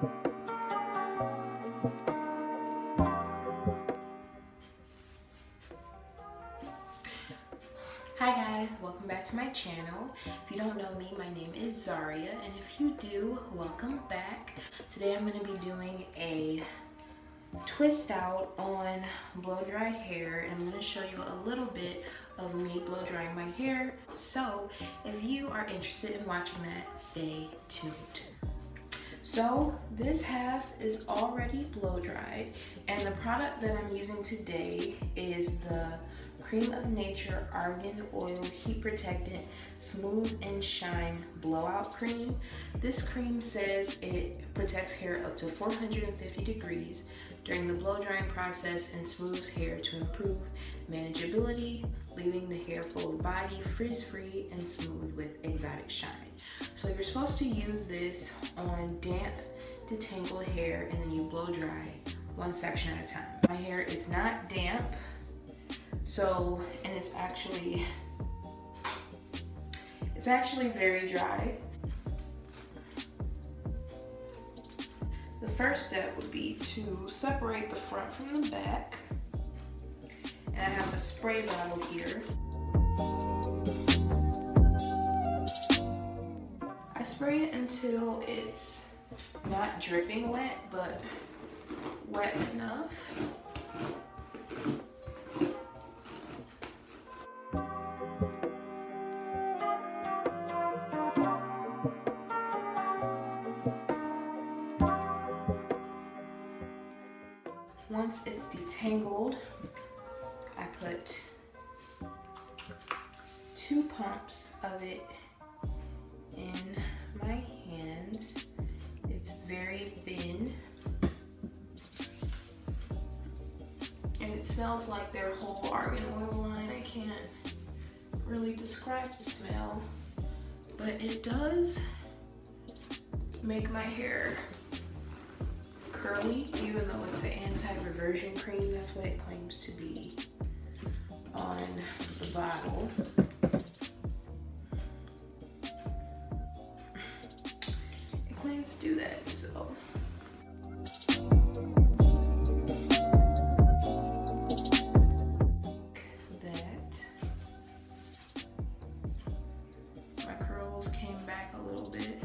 Hi guys, welcome back to my channel. If you don't know me, my name is Zaria, and if you do, welcome back. Today I'm going to be doing a twist out on blow dried hair, and I'm going to show you a little bit of me blow drying my hair. So if you are interested in watching that, stay tuned. So this half is already blow dried, and the product that I'm using today is the Cream of Nature Argan Oil Heat Protectant Smooth and Shine Blowout Cream. This cream says it protects hair up to 450 degrees during the blow drying process and smooths hair to improve manageability, leaving the hair full of body, frizz-free, and smooth with exotic shine. So you're supposed to use this on damp, detangled hair, and then you blow dry one section at a time. My hair is not damp, and it's actually very dry. The first step would be to separate the front from the back. And I have a spray bottle here. I spray it until it's not dripping wet, but wet enough. Once it's detangled, I put 2 pumps of it in my hands. It's very thin, and it smells like their whole argan oil line. I can't really describe the smell, but it does make my hair curly, even though it's an anti-reversion cream. That's what it claims to be on the bottle. It claims to do that, so. My curls came back a little bit.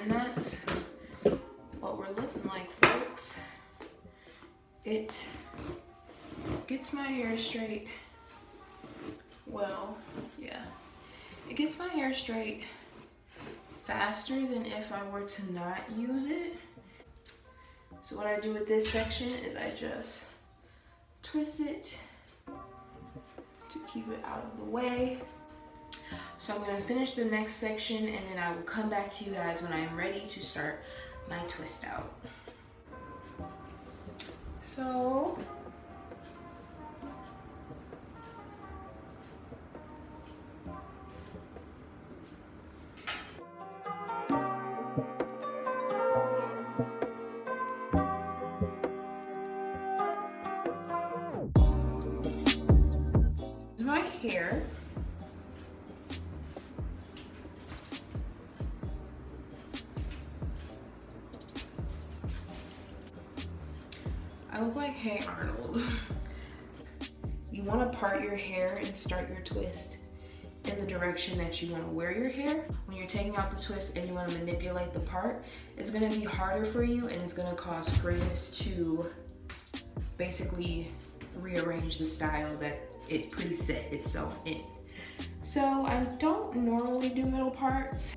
And that's what we're looking like, folks. It gets my hair straight. Well, yeah. It gets my hair straight faster than if I were to not use it. So what I do with this section is I just twist it to keep it out of the way. So I'm gonna finish the next section, and then I will come back to you guys when I am ready to start my twist out. So my hair. I look like Hey Arnold. You want to part your hair and start your twist in the direction that you want to wear your hair. When you're taking out the twist and you want to manipulate the part, it's going to be harder for you, and it's going to cause frizz to basically rearrange the style that it preset itself in. So I don't normally do middle parts.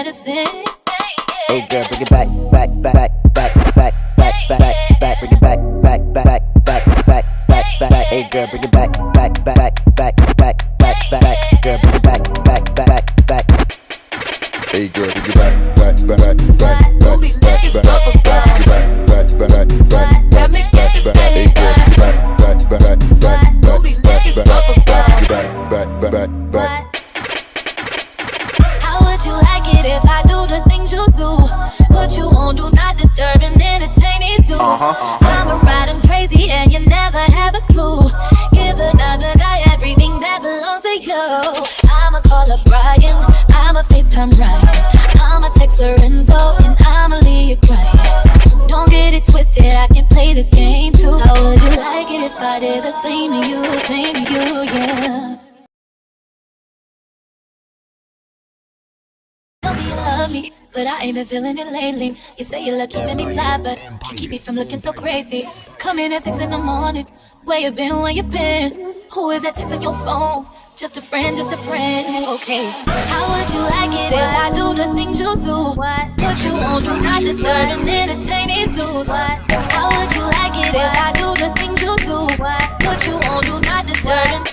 medicine. Hey girl, bring it back, back, back, back, back, back, back, back, back, bring it back, back, back, back, back, back, back, back. Hey girl, bring it back, back, back, back, back, back, back. Girl, bring it back, back, back, back. Hey girl, bring it back, back, back, back, back, back, back, back, back, back, back, back, back, back. Hey girl, bring it back, back, back, back, back, back, back, back, back, back. How would you like it if I do the things you do? Put you on, do not disturb and entertain it too. I'ma ride 'em crazy and you never have a clue. Give another guy everything that belongs to you. I'ma call up Brian, I'ma FaceTime Ryan, I'ma text Lorenzo and I'ma leave you crying. Don't get it twisted, I can play this game too. How would you like it if I did the same to you, yeah? Tell me you love me, but I ain't been feeling it lately. You say you look keeping me fly, but can't keep me from looking so crazy. Come in at 6 in the morning. Where you been, where you been? Who is that texting your phone? Just a friend, okay. How would you like it if I do the things you do? Put you on, do not disturb and entertain it too. How would you like it if I do the things you do? Put you on, do not disturb and